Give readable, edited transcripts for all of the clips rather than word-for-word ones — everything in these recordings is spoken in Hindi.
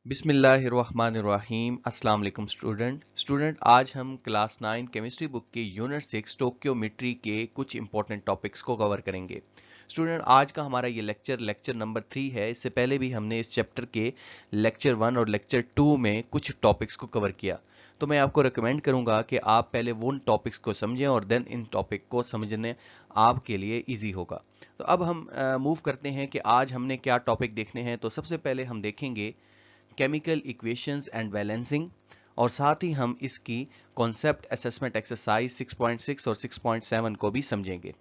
बिस्मिल्लाहिर्रहमानिर्रहीम। अस्सलाम वालेकुम स्टूडेंट आज हम क्लास 9 केमिस्ट्री बुक के यूनिट 6 स्टोक्योमेट्री के कुछ इंपॉर्टेंट टॉपिक्स को कवर करेंगे। स्टूडेंट आज का हमारा ये लेक्चर नंबर 3 है। इससे पहले भी हमने इस चैप्टर के लेक्चर 1 और लेक्चर 2 में कुछ टॉपिक्स को कवर किया, तो मैं आपको रिकमेंड करूंगा कि आप पहले उन टॉपिक्स को समझें और देन इन टॉपिक को समझने आपके लिए इजी होगा। तो अब हम मूव करते हैं कि आज हमने क्या टॉपिक देखने हैं। तो सबसे पहले हम देखेंगे केमिकल इक्वेशंस एंड बैलेंसिंग, और साथ ही हम इसकी कॉन्सेप्ट असेसमेंट एक्सरसाइज 6.6 और 6.7 को भी समझेंगे।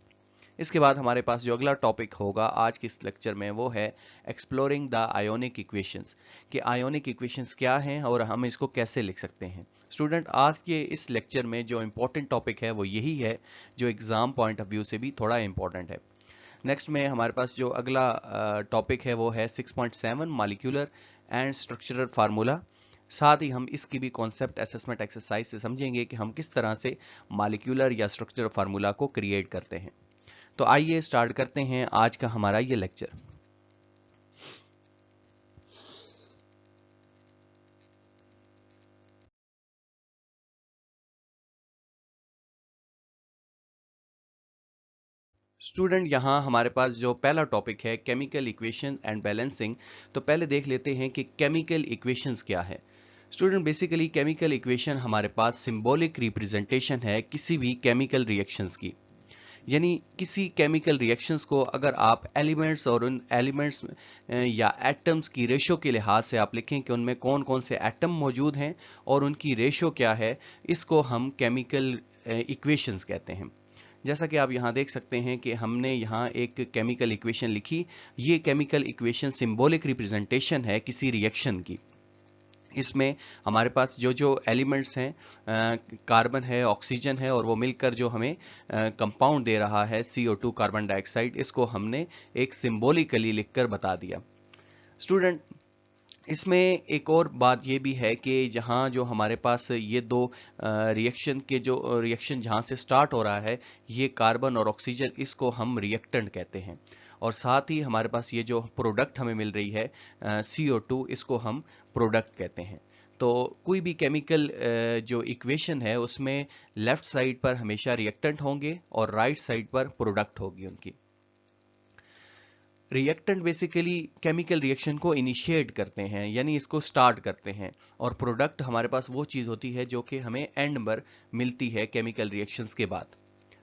इसके बाद हमारे पास जो अगला टॉपिक होगा आज के इस लेक्चर में वो है एक्सप्लोरिंग द आयोनिक इक्वेशंस, कि आयोनिक इक्वेशंस क्या हैं और हम इसको कैसे लिख सकते हैं। स्टूडेंट आज के इस लेक्चर में जो इंपॉर्टेंट टॉपिक है वो यही है, जो एग्जाम पॉइंट ऑफ व्यू से भी थोड़ा इंपॉर्टेंट है। नेक्स्ट में हमारे पास जो अगला टॉपिक है वो है 6.7 मॉलिक्यूलर एंड स्ट्रक्चरल फार्मूला। साथ ही हम इसकी भी कॉन्सेप्ट असेसमेंट एक्सरसाइज से समझेंगे कि हम किस तरह से मॉलिक्यूलर या स्ट्रक्चरल फार्मूला को क्रिएट करते हैं। तो आइए स्टार्ट करते हैं आज का हमारा ये लेक्चर। स्टूडेंट यहाँ हमारे पास जो पहला टॉपिक है केमिकल इक्वेशन एंड बैलेंसिंग, तो पहले देख लेते हैं कि केमिकल इक्वेशंस क्या है। स्टूडेंट बेसिकली केमिकल इक्वेशन हमारे पास सिंबॉलिक रिप्रेजेंटेशन है किसी भी केमिकल रिएक्शंस की। यानी किसी केमिकल रिएक्शंस को अगर आप एलिमेंट्स और उन एलिमेंट्स या एटम्स की रेशो के लिहाज से आप लिखें कि उनमें कौन कौन से एटम मौजूद हैं और उनकी रेशो क्या है, इसको हम केमिकल इक्वेशंस कहते हैं। जैसा कि आप यहाँ देख सकते हैं कि हमने यहाँ एक केमिकल इक्वेशन लिखी। ये केमिकल इक्वेशन सिंबॉलिक रिप्रेजेंटेशन है किसी रिएक्शन की। इसमें हमारे पास जो जो एलिमेंट्स हैं, कार्बन है, ऑक्सीजन है, और वो मिलकर जो हमें कंपाउंड दे रहा है CO2 कार्बन डाइऑक्साइड, इसको हमने एक सिंबॉलिकली लिखकर बता दिया। स्टूडेंट इसमें एक और बात ये भी है कि जहाँ जो हमारे पास ये दो रिएक्शन के जो रिएक्शन जहाँ से स्टार्ट हो रहा है, ये कार्बन और ऑक्सीजन, इसको हम रिएक्टेंट कहते हैं। और साथ ही हमारे पास ये जो प्रोडक्ट हमें मिल रही है CO2, इसको हम प्रोडक्ट कहते हैं। तो कोई भी केमिकल जो इक्वेशन है उसमें लेफ्ट साइड पर हमेशा रिएक्टेंट होंगे और राइट साइड पर प्रोडक्ट होगी उनकी। रिएक्टेंट बेसिकली केमिकल रिएक्शन को इनिशिएट करते हैं, यानी इसको स्टार्ट करते हैं, और प्रोडक्ट हमारे पास वो चीज होती है जो कि हमें एंड पर मिलती है केमिकल रिएक्शंस के बाद।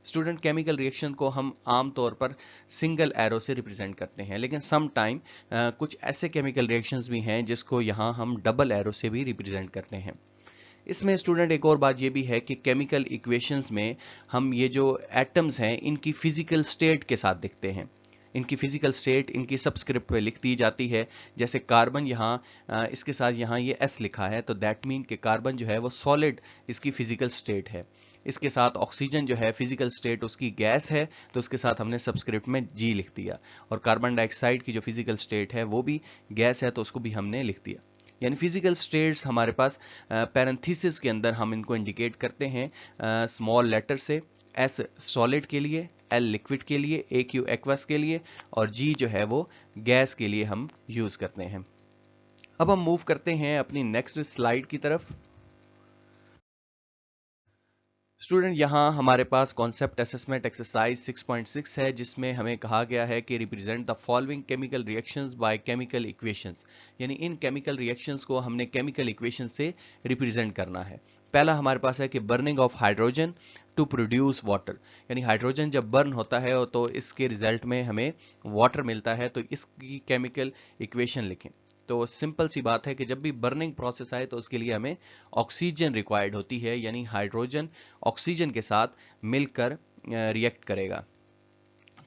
स्टूडेंट केमिकल रिएक्शन को हम आमतौर पर सिंगल एरो से रिप्रेजेंट करते हैं, लेकिन सम टाइम कुछ ऐसे केमिकल रिएक्शंस भी हैं जिसको यहाँ हम डबल एरो से भी रिप्रेजेंट करते हैं। इसमें स्टूडेंट एक और बात ये भी है कि केमिकल इक्वेशंस में हम ये जो एटम्स हैं इनकी फिजिकल स्टेट के साथ दिखते हैं। इनकी फिजिकल स्टेट इनकी सबस्क्रिप्ट पे लिख दी जाती है। जैसे कार्बन यहाँ इसके साथ यहाँ ये S लिखा है, तो दैट मीन कि कार्बन जो है वो सॉलिड इसकी फिजिकल स्टेट है। इसके साथ ऑक्सीजन जो है फिजिकल स्टेट उसकी गैस है, तो उसके साथ हमने सबस्क्रिप्ट में G लिख दिया। और कार्बन डाइऑक्साइड की जो फिजिकल स्टेट है वो भी गैस है, तो उसको भी हमने लिख दिया। यानी फिजिकल स्टेट्स हमारे पास पैरेंथेसिस के अंदर हम इनको इंडिकेट करते हैं स्मॉल लेटर से। S सॉलिड के लिए, L लिक्विड के लिए, AQ एक्वस के लिए, और G जो है वो गैस के लिए हम यूज करते हैं। अब हम मूव करते हैं अपनी नेक्स्ट स्लाइड की तरफ। स्टूडेंट यहाँ हमारे पास कॉन्सेप्ट असेसमेंट एक्सरसाइज 6.6 है, जिसमें हमें कहा गया है कि represent the following chemical reactions by chemical equations, यानी इन केमिकल रिएक्शंस को हमने केमिकल इक्वेशन से रिप्रेजेंट करना है। पहला हमारे पास है कि burning of hydrogen to produce water, यानी हाइड्रोजन जब बर्न होता है तो इसके रिजल्ट में हमें वाटर मिलता है, तो इसकी केमिकल इक्वेशन लिखें। तो सिंपल सी बात है कि जब भी बर्निंग प्रोसेस आए तो उसके लिए हमें ऑक्सीजन रिक्वायर्ड होती है, यानी हाइड्रोजन ऑक्सीजन के साथ मिलकर रिएक्ट करेगा।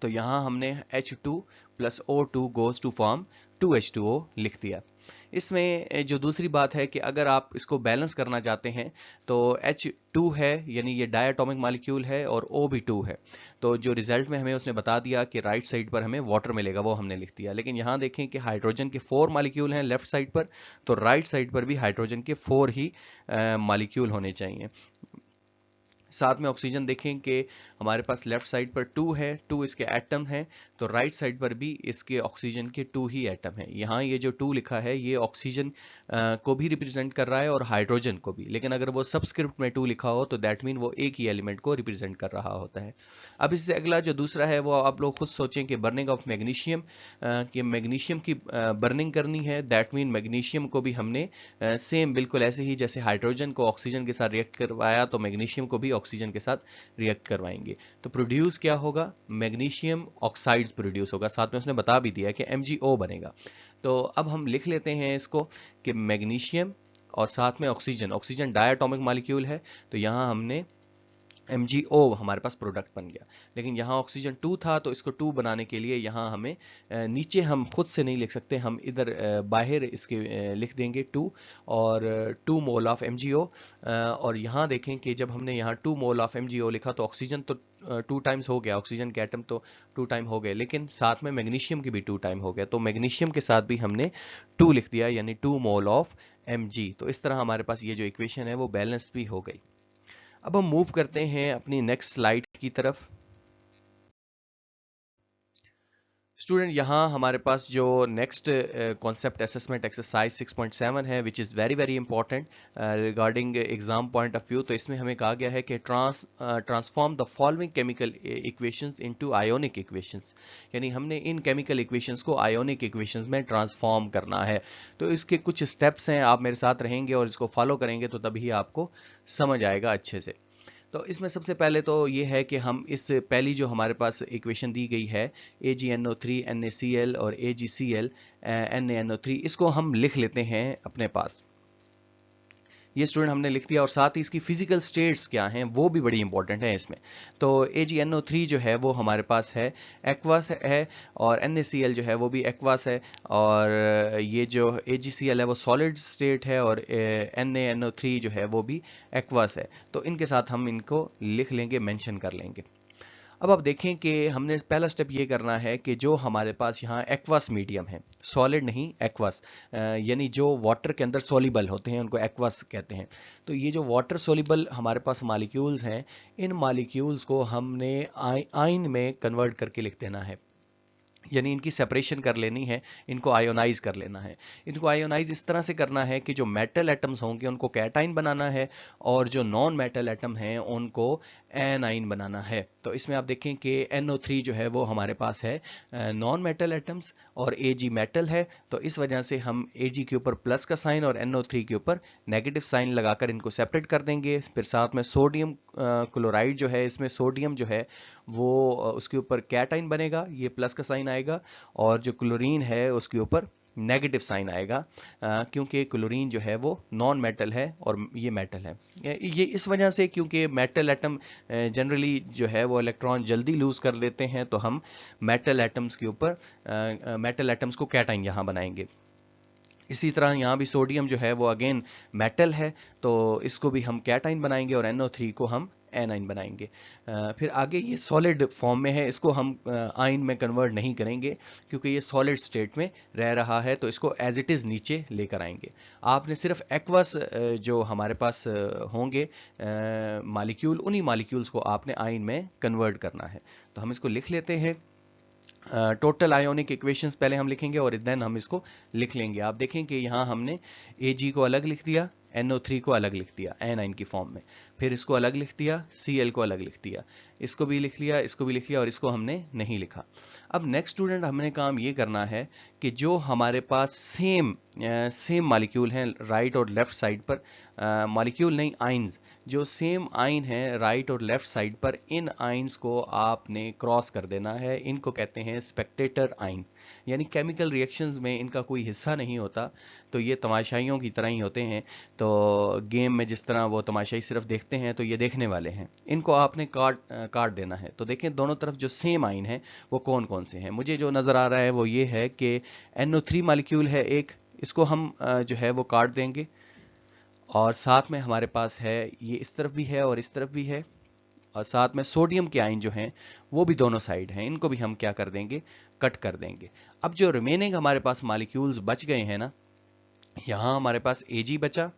तो यहां हमने H2 plus O2 goes to form 2H2O लिख दिया। इसमें जो दूसरी बात है कि अगर आप इसको बैलेंस करना चाहते हैं तो H2 है, यानी ये डायटोमिक मॉलिक्यूल है, और O भी 2 है, तो जो रिजल्ट में हमें उसने बता दिया कि राइट साइड पर हमें वाटर मिलेगा, वो हमने लिख दिया। लेकिन यहाँ देखें कि हाइड्रोजन के 4 मॉलिक्यूल हैं लेफ्ट साइड पर, तो राइट साइड पर भी हाइड्रोजन के 4 ही मॉलिक्यूल होने चाहिए। साथ में ऑक्सीजन देखें कि हमारे पास लेफ्ट साइड पर 2 है, 2 इसके एटम हैं, तो राइट साइड पर भी इसके ऑक्सीजन के 2 ही एटम हैं। यहाँ ये जो 2 लिखा है ये ऑक्सीजन को भी रिप्रेजेंट कर रहा है और हाइड्रोजन को भी, लेकिन अगर वो सबस्क्रिप्ट में 2 लिखा हो तो दैट मीन वो एक ही एलिमेंट को रिप्रेजेंट कर रहा होता है। अब इससे अगला जो दूसरा है वो आप लोग खुद सोचें कि बर्निंग ऑफ मैग्नीशियम, कि मैग्नीशियम की बर्निंग करनी है, दैट मीन मैग्नीशियम को भी हमने सेम बिल्कुल ऐसे ही जैसे हाइड्रोजन को ऑक्सीजन के साथ रिएक्ट करवाया तो मैग्नीशियम को भी ऑक्सीजन के साथ रिएक्ट करवाएंगे। तो प्रोड्यूस क्या होगा, मैग्नीशियम ऑक्साइड्स प्रोड्यूस होगा, साथ में उसने बता भी दिया कि MgO बनेगा। तो अब हम लिख लेते हैं इसको कि मैग्नीशियम और साथ में ऑक्सीजन, ऑक्सीजन डायटोमिक मॉलिक्यूल है, तो यहां हमने MgO हमारे पास प्रोडक्ट बन गया। लेकिन यहाँ ऑक्सीजन 2 था तो इसको 2 बनाने के लिए यहाँ हमें नीचे हम खुद से नहीं लिख सकते, हम इधर बाहर इसके लिख देंगे 2 और 2 मोल ऑफ MgO। और यहाँ देखें कि जब हमने यहाँ 2 मोल ऑफ MgO लिखा तो ऑक्सीजन तो 2 टाइम्स हो गया, ऑक्सीजन के एटम तो 2 टाइम हो गए, लेकिन साथ में मैग्नीशियम की भी 2 टाइम हो गया, तो मैग्नीशियम के साथ भी हमने 2 लिख दिया, यानी 2 मोल ऑफ Mg। तो इस तरह हमारे पास ये जो इक्वेशन है वो बैलेंस भी हो गई। अब हम मूव करते हैं अपनी नेक्स्ट स्लाइड की तरफ। स्टूडेंट, यहाँ हमारे पास जो नेक्स्ट कॉन्सेप्ट असेसमेंट एक्सरसाइज 6.7 है, which is very very important regarding exam point of view. तो इसमें हमें कहा गया है कि transform the following chemical equations into ionic equations, यानी हमने इन केमिकल इक्वेशंस को आयोनिक इक्वेशंस में ट्रांसफॉर्म करना है। तो इसके कुछ स्टेप्स हैं, आप मेरे साथ रहेंगे और इसको फॉलो करेंगे तो तभी आपको समझ आएगा अच्छे से। तो इसमें सबसे पहले तो ये है कि हम इस पहली जो हमारे पास इक्वेशन दी गई है AgNO3 NaCl और AgCl NaNO3, इसको हम लिख लेते हैं अपने पास। ये स्टूडेंट हमने लिख दिया और साथ ही इसकी फिजिकल स्टेट्स क्या हैं वो भी बड़ी इंपॉर्टेंट है इसमें। तो AgNO3 जो है वो हमारे पास है एक्वस है और NaCl जो है वो भी एक्वस है, और ये जो AgCl है वो सॉलिड स्टेट है और NaNO3 जो है वो भी एक्वस है। तो इनके साथ हम इनको लिख लेंगे, मेंशन कर लेंगे। अब आप देखें कि हमने पहला स्टेप ये करना है कि जो हमारे पास यहाँ एक्वस मीडियम है, सॉलिड नहीं एक्वस, यानी जो वाटर के अंदर सॉल्युबल होते हैं उनको एक्वस कहते हैं। तो ये जो वाटर सॉल्युबल हमारे पास मॉलिक्यूल्स हैं, इन मॉलिक्यूल्स को हमने आयन में कन्वर्ट करके लिख देना है, यानी इनकी सेपरेशन कर लेनी है, इनको आयोनाइज कर लेना है। इनको आयोनाइज इस तरह से करना है कि जो मेटल एटम्स होंगे उनको कैटाइन बनाना है और जो नॉन मेटल एटम हैं उनको एनाइन बनाना है। तो इसमें आप देखें कि NO3 जो है वो हमारे पास है नॉन मेटल एटम्स और Ag मेटल है, तो इस वजह से हम Ag के ऊपर प्लस का साइन और NO3 के ऊपर नेगेटिव साइन लगाकर इनको सेपरेट कर देंगे। फिर साथ में सोडियम क्लोराइड जो है, इसमें सोडियम जो है वो उसके ऊपर कैटाइन बनेगा, ये प्लस का साइन आएगा, और जो क्लोरीन है उसके ऊपर नेगेटिव साइन आएगा, क्योंकि क्लोरीन जो है वो नॉन मेटल है और ये मेटल है। ये इस वजह से क्योंकि मेटल एटम जनरली जो है वो इलेक्ट्रॉन जल्दी लूज कर लेते हैं, तो हम मेटल एटम्स के ऊपर मेटल एटम्स को कैटाइन यहाँ बनाएंगे। इसी तरह यहाँ भी सोडियम जो है वो अगेन मेटल है, तो इसको भी हम कैटाइन बनाएंगे और NO3 को हम एनाइन बनाएंगे। फिर आगे ये सॉलिड फॉर्म में है, इसको हम आयन में कन्वर्ट नहीं करेंगे क्योंकि ये सॉलिड स्टेट में रह रहा है, तो इसको एज इट इज़ नीचे लेकर आएंगे। आपने सिर्फ एक्वस जो हमारे पास होंगे मॉलिक्यूल, उन्हीं मॉलिक्यूल्स को आपने आयन में कन्वर्ट करना है। तो हम इसको लिख लेते हैं। टोटल आयोनिक इक्वेशंस पहले हम लिखेंगे और देन हम इसको लिख लेंगे। आप देखें कि यहाँ हमने Ag को अलग लिख दिया, NO3 को अलग लिख दिया एनाइन की फॉर्म में, फिर इसको अलग लिख दिया, Cl को अलग लिख दिया, इसको भी लिख लिया, इसको भी लिख लिया और इसको हमने नहीं लिखा। अब नेक्स्ट स्टूडेंट हमने काम ये करना है कि जो हमारे पास सेम मॉलिक्यूल हैं राइट और लेफ्ट साइड पर, मॉलिक्यूल नहीं आइंस, जो सेम आइन है राइट और लेफ्ट साइड पर, इन आइंस को आपने क्रॉस कर देना है। इनको कहते हैं स्पेक्टेटर आइन, यानी केमिकल रिएक्शंस में इनका कोई हिस्सा नहीं होता, तो ये तमाशाइयों की तरह ही होते हैं। तो गेम में जिस तरह वो तमाशाई सिर्फ देखते हैं, तो ये देखने वाले हैं, इनको आपने काट देना है। तो देखें दोनों तरफ जो सेम आइन है वो कौन कौन से हैं। मुझे जो नज़र आ रहा है वो ये है कि NO3 मॉलिक्यूल है एक, इसको हम जो है वो काट देंगे, और साथ में हमारे पास है ये इस तरफ भी है और इस तरफ भी है, और साथ में सोडियम के आयन जो हैं वो भी दोनों साइड हैं, इनको भी हम क्या कर देंगे, कट कर देंगे। अब जो रिमेनिंग हमारे पास मॉलिक्यूल्स बच गए हैं ना, यहाँ हमारे पास Ag बचा,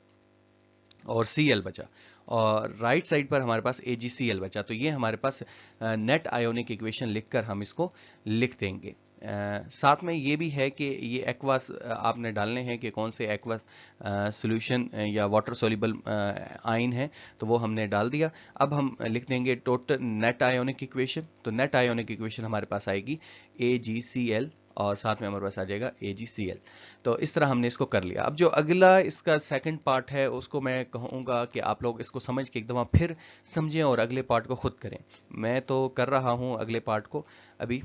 और Cl बचा, और राइट साइड पर हमारे पास AgCl बचा। तो ये हमारे पास नेट आयोनिक इक्वेशन लिखकर हम इसको लिख देंगे। साथ में ये भी है कि ये एक्वास आपने डालने हैं कि कौन से एक्वास सॉल्यूशन या वाटर सोल्यूबल आयन है, तो वो हमने डाल दिया। अब हम लिख देंगे टोटल नेट आयोनिक इक्वेशन। तो नेट आयोनिक इक्वेशन हमारे पास आएगी AgCl और साथ में हमारे पास आ जाएगा AgCl। तो इस तरह हमने इसको कर लिया। अब जो अगला इसका सेकंड पार्ट है उसको मैं कहूँगा कि आप लोग इसको समझ के एक दफ़ा फिर समझें और अगले पार्ट को खुद करें। मैं तो कर रहा हूँ अगले पार्ट को अभी।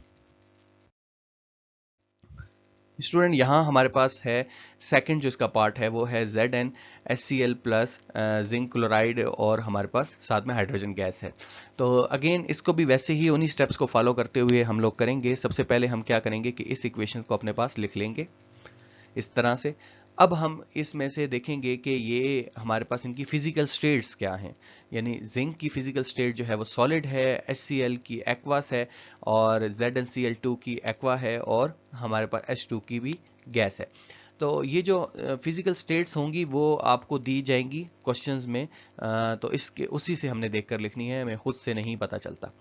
स्टूडेंट यहाँ हमारे पास है सेकंड जो इसका पार्ट है वो है ZnHCl प्लस जिंक क्लोराइड और हमारे पास साथ में हाइड्रोजन गैस है। तो अगेन इसको भी वैसे ही उन्हीं स्टेप्स को फॉलो करते हुए हम लोग करेंगे। सबसे पहले हम क्या करेंगे कि इस इक्वेशन को अपने पास लिख लेंगे इस तरह से। अब हम इसमें से देखेंगे कि ये हमारे पास इनकी फिजिकल स्टेट्स क्या हैं। यानी जिंक की फिजिकल स्टेट जो है वो सॉलिड है, HCl की एक्वास है, और ZnCl2 की एक्वा है, और हमारे पास H2 की भी गैस है। तो ये जो फिजिकल स्टेट्स होंगी वो आपको दी जाएंगी क्वेश्चंस में, तो इसके उसी से हमने देखकर लिखनी है, हमें खुद से नहीं पता चलता।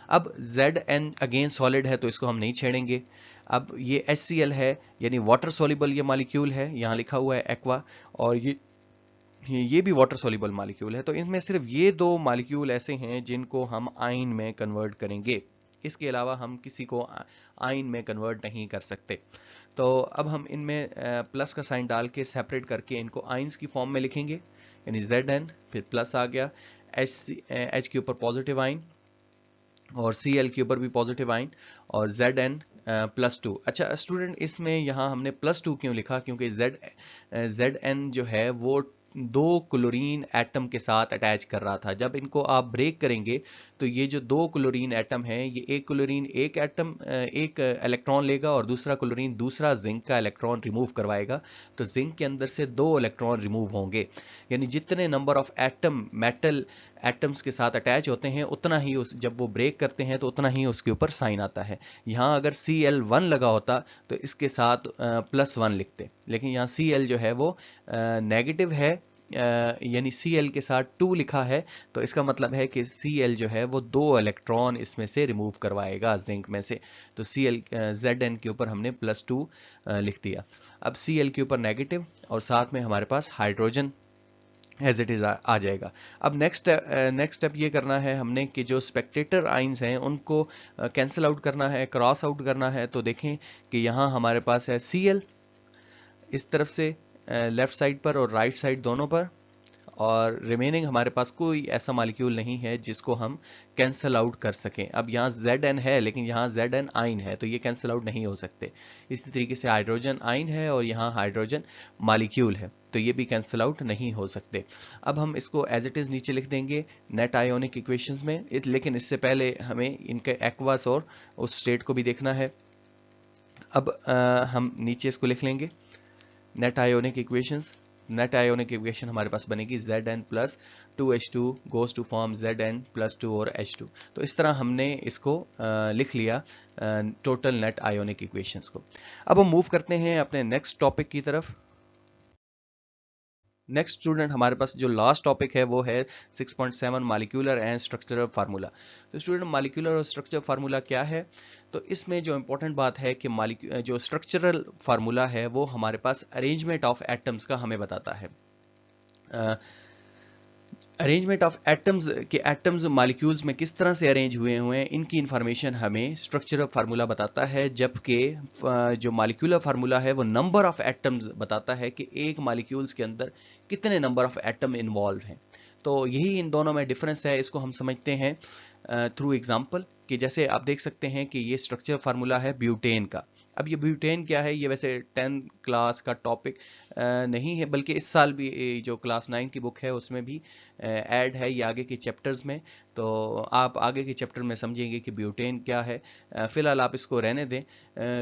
अब Zn अगेन सॉलिड है तो इसको हम नहीं छेड़ेंगे। अब ये HCl है यानी वाटर सोल्यूबल ये मॉलिक्यूल है, यहाँ लिखा हुआ है एक्वा, और ये भी वाटर सोल्यूबल मॉलिक्यूल है। तो इनमें सिर्फ ये दो मॉलिक्यूल ऐसे हैं जिनको हम आयन में कन्वर्ट करेंगे, इसके अलावा हम किसी को आयन में कन्वर्ट नहीं कर सकते। तो अब हम इनमें प्लस का साइन डाल के सेपरेट करके इनको आयंस की फॉर्म में लिखेंगे, यानी Zn फिर प्लस आ गया, H के ऊपर पॉजिटिव आयन और Cl के ऊपर भी पॉजिटिव आयन और Zn +2। अच्छा स्टूडेंट, इसमें यहाँ हमने +2 क्यों लिखा? क्योंकि Zn जो है वो दो क्लोरीन एटम के साथ अटैच कर रहा था। जब इनको आप ब्रेक करेंगे तो ये जो दो क्लोरीन एटम है, ये एक क्लोरीन एक इलेक्ट्रॉन लेगा और दूसरा क्लोरीन दूसरा जिंक का इलेक्ट्रॉन रिमूव करवाएगा। तो जिंक के अंदर से दो इलेक्ट्रॉन रिमूव होंगे, यानी जितने number of atom metal atoms के साथ अटैच होते हैं उतना ही जब वो ब्रेक करते हैं तो उतना ही उसके ऊपर साइन आता है। यहाँ अगर Cl1 लगा होता तो इसके साथ +1 लिखते, लेकिन यहाँ Cl जो है वो नेगेटिव है, यानी Cl के साथ 2 लिखा है। तो इसका मतलब है कि Cl जो है वो दो इलेक्ट्रॉन इसमें से रिमूव करवाएगा जिंक में से। तो Zn के ऊपर हमने +2 लिख दिया। अब Cl के ऊपर नेगेटिव और साथ में हमारे पास हाइड्रोजन एज इट इज आ जाएगा। अब नेक्स्ट स्टेप ये करना है हमने कि जो स्पेक्टेटर आइंस हैं उनको कैंसिल आउट करना है, क्रॉस आउट करना है। तो देखें कि यहाँ हमारे पास है Cl इस तरफ से लेफ्ट साइड पर और राइट साइड दोनों पर, और रिमेनिंग हमारे पास कोई ऐसा मॉलिक्यूल नहीं है जिसको हम कैंसिल आउट कर सकें। अब यहाँ Zn है लेकिन यहाँ Zn आइन है तो ये कैंसिल आउट नहीं हो सकते। इसी तरीके से हाइड्रोजन आइन है और यहाँ हाइड्रोजन मॉलिक्यूल है तो ये भी कैंसिल आउट नहीं हो सकते। अब हम इसको एज इट इज नीचे लिख देंगे नेट आयोनिक इक्वेशंस में, लेकिन इससे पहले हमें इनके एक्वास और उस स्टेट को भी देखना है। अब हम नीचे इसको लिख लेंगे net ionic equations. Net ionic equation हमारे पास बनेगी Zn plus 2H2 goes to form Zn plus 2 और H2। तो इस तरह हमने इसको लिख लिया टोटल नेट आयोनिक इक्वेशंस को। अब हम मूव करते हैं अपने नेक्स्ट टॉपिक की तरफ। नेक्स्ट स्टूडेंट हमारे पास जो लास्ट टॉपिक है वो है 6.7 मॉलिक्यूलर एंड स्ट्रक्चरल फार्मूला। तो स्टूडेंट मॉलिक्यूलर और स्ट्रक्चरल फार्मूला क्या है? तो इसमें जो इंपॉर्टेंट बात है कि जो स्ट्रक्चरल फार्मूला है वो हमारे पास अरेंजमेंट ऑफ एटम्स का हमें बताता है। अरेंजमेंट ऑफ एटम्स के एटम्स मॉलिक्यूल्स में किस तरह से अरेंज हुए हैं इनकी इंफॉर्मेशन हमें स्ट्रक्चरल फार्मूला बताता है, जबकि जो मॉलिक्यूलर फार्मूला है वो नंबर ऑफ एटम्स बताता है कि एक मॉलिक्यूल्स के अंदर कितने नंबर ऑफ एटम इन्वॉल्व हैं। तो यही इन दोनों में डिफरेंस है, इसको हम समझते हैं थ्रू एग्जांपल कि जैसे आप देख सकते हैं कि ये स्ट्रक्चर फार्मूला है ब्यूटेन का। अब ये ब्यूटेन क्या है, ये वैसे 10th क्लास का टॉपिक नहीं है, बल्कि इस साल भी जो क्लास 9 की बुक है उसमें भी ऐड है, ये आगे के चैप्टर्स में। तो आप आगे के चैप्टर में समझेंगे कि ब्यूटेन क्या है। फिलहाल आप इसको रहने दें।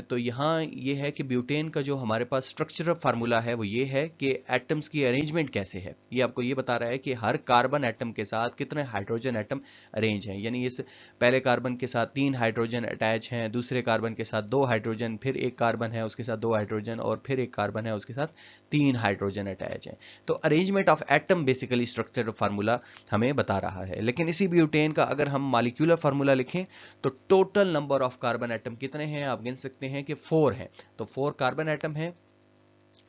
तो यहाँ ये है कि ब्यूटेन का जो हमारे पास स्ट्रक्चरल फार्मूला है वो ये है कि एटम्स की अरेंजमेंट कैसे है। ये आपको ये बता रहा है कि हर कार्बन एटम के साथ कितने हाइड्रोजन एटम अरेंज हैं, यानी इस पहले कार्बन के साथ 3 हाइड्रोजन अटैच हैं, दूसरे कार्बन के साथ 2 हाइड्रोजन, फिर एक कार्बन है उसके साथ 2 हाइड्रोजन, और फिर एक कार्बन है उसके साथ 3 हाइड्रोजन अटैच हैं। तो arrangement of atom basically structural formula हमें बता रहा है। लेकिन इसी ब्यूटेन का अगर हम मॉलिक्यूलर फार्मूला लिखें तो total number of carbon atom कितने हैं आप गिन सकते हैं कि 4 हैं। तो 4 कार्बन एटम हैं,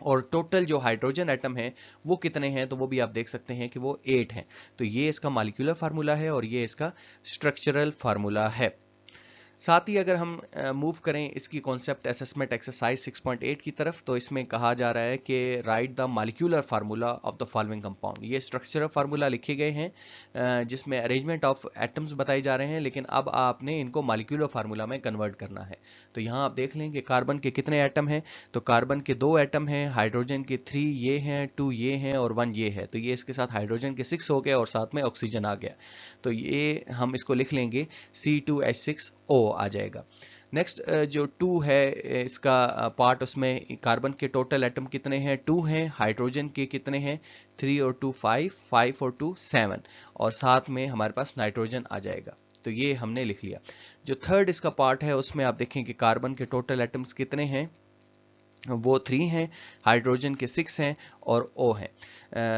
और टोटल जो हाइड्रोजन एटम है वो कितने हैं, तो वो भी आप देख सकते हैं कि वो 8 हैं। तो ये इसका मॉलिक्यूलर फार्मूला है और ये इसका स्ट्रक्चरल फार्मूला है। साथ ही अगर हम मूव करें इसकी कॉन्सेप्ट असेसमेंट एक्सरसाइज 6.8 की तरफ, तो इसमें कहा जा रहा है कि right the molecular formula of the following compound. ये स्ट्रक्चरल फार्मूला लिखे गए हैं जिसमें अरेंजमेंट ऑफ एटम्स बताए जा रहे हैं, लेकिन अब आपने इनको मॉलिक्यूलर फार्मूला में कन्वर्ट करना है। तो यहाँ आप देख लें कि कार्बन के कितने एटम हैं, तो कार्बन के 2 एटम हैं, हाइड्रोजन के 3 ये हैं, 2 ये हैं और 1 ये है। तो ये इसके साथ हाइड्रोजन के 6 हो गए और साथ में ऑक्सीजन आ गया। तो ये हम इसको लिख लेंगे C2H6O आ जाएगा। नेक्स्ट जो 2 है इसका पार्ट, उसमें कार्बन के टोटल एटम कितने हैं, 2 हैं, हाइड्रोजन के कितने हैं, 3 और 2 5, 5 और 2 7, और साथ में हमारे पास नाइट्रोजन आ जाएगा। तो ये हमने लिख लिया। जो थर्ड इसका पार्ट है उसमें आप देखें कि कार्बन के टोटल एटम्स कितने हैं, वो 3 हैं, हाइड्रोजन के 6 हैं और O हैं।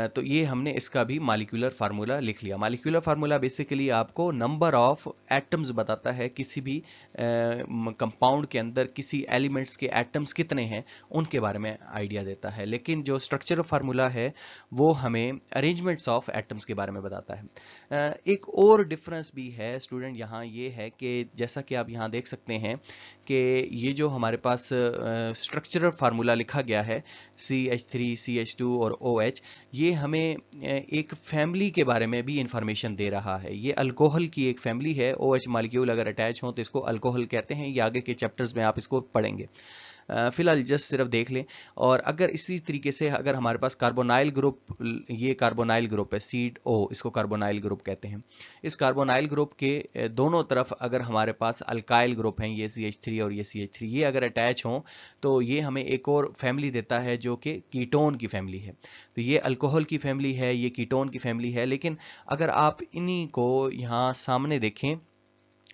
तो ये हमने इसका भी मॉलिक्यूलर फार्मूला लिख लिया। मॉलिक्यूलर फार्मूला बेसिकली आपको नंबर ऑफ एटम्स बताता है, किसी भी कंपाउंड के अंदर किसी एलिमेंट्स के एटम्स कितने हैं उनके बारे में आइडिया देता है। लेकिन जो स्ट्रक्चरल फार्मूला है वो हमें अरेंजमेंट्स ऑफ एटम्स के बारे में बताता है। एक और डिफरेंस भी है स्टूडेंट, यहाँ ये है कि जैसा कि आप यहाँ देख सकते हैं कि ये जो हमारे पास स्ट्रक्चरल फार्मूला लिखा गया है CH3, CH2 और OH, ये हमें एक फैमिली के बारे में भी इंफॉर्मेशन दे रहा है। ये अल्कोहल की एक फैमिली है। OH मॉलिक्यूल अगर अटैच हो तो इसको अल्कोहल कहते हैं। ये आगे के चैप्टर्स में आप इसको पढ़ेंगे। फिलहाल जस्ट सिर्फ देख लें। और अगर इसी तरीके से अगर हमारे पास कार्बोनाइल ग्रुप, ये कार्बोनाइल ग्रुप है CO, इसको कार्बोनाइल ग्रुप कहते हैं। इस कार्बोनाइल ग्रुप के दोनों तरफ अगर हमारे पास अल्काइल ग्रुप हैं, ये CH3 और ये CH3, ये अगर अटैच हों तो ये हमें एक और फैमिली देता है जो कि कीटोन की फैमिली है। तो ये अल्कोहल की फैमिली है, ये कीटोन की फैमिली है। लेकिन अगर आप इन्हीं को यहाँ सामने देखें,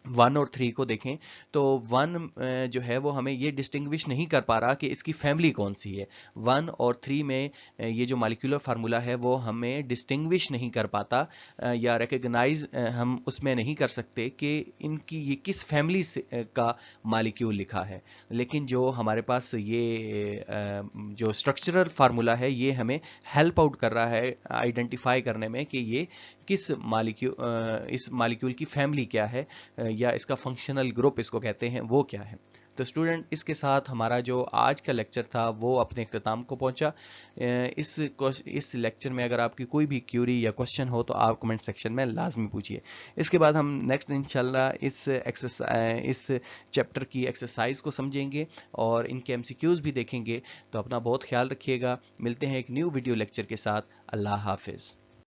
1 और 3 को देखें, तो 1 जो है वो हमें ये डिस्टिंग्विश नहीं कर पा रहा कि इसकी फैमिली कौन सी है। 1 और 3 में ये जो मॉलिक्यूलर फार्मूला है वो हमें डिस्टिंग्विश नहीं कर पाता या रिकग्नाइज हम उसमें नहीं कर सकते कि इनकी ये किस फैमिली से का मॉलिक्यूल लिखा है। लेकिन जो हमारे पास ये जो स्ट्रक्चरल फार्मूला है ये हमें हेल्प आउट कर रहा है आइडेंटिफाई करने में कि ये किस इस मॉलिक्यूल की फैमिली क्या है या इसका फंक्शनल ग्रुप इसको कहते हैं वो क्या है। तो स्टूडेंट, इसके साथ हमारा जो आज का लेक्चर था वो अपने इख्तिताम को पहुंचा। इस लेक्चर में अगर आपकी कोई भी क्यूरी या क्वेश्चन हो तो आप कमेंट सेक्शन में लाजमी पूछिए। इसके बाद हम नेक्स्ट इंशाल्लाह इस चैप्टर की एक्सरसाइज को समझेंगे और इनके MCQs भी देखेंगे। तो अपना बहुत ख्याल रखिएगा। मिलते हैं एक न्यू वीडियो लेक्चर के साथ। अल्लाह हाफिज़।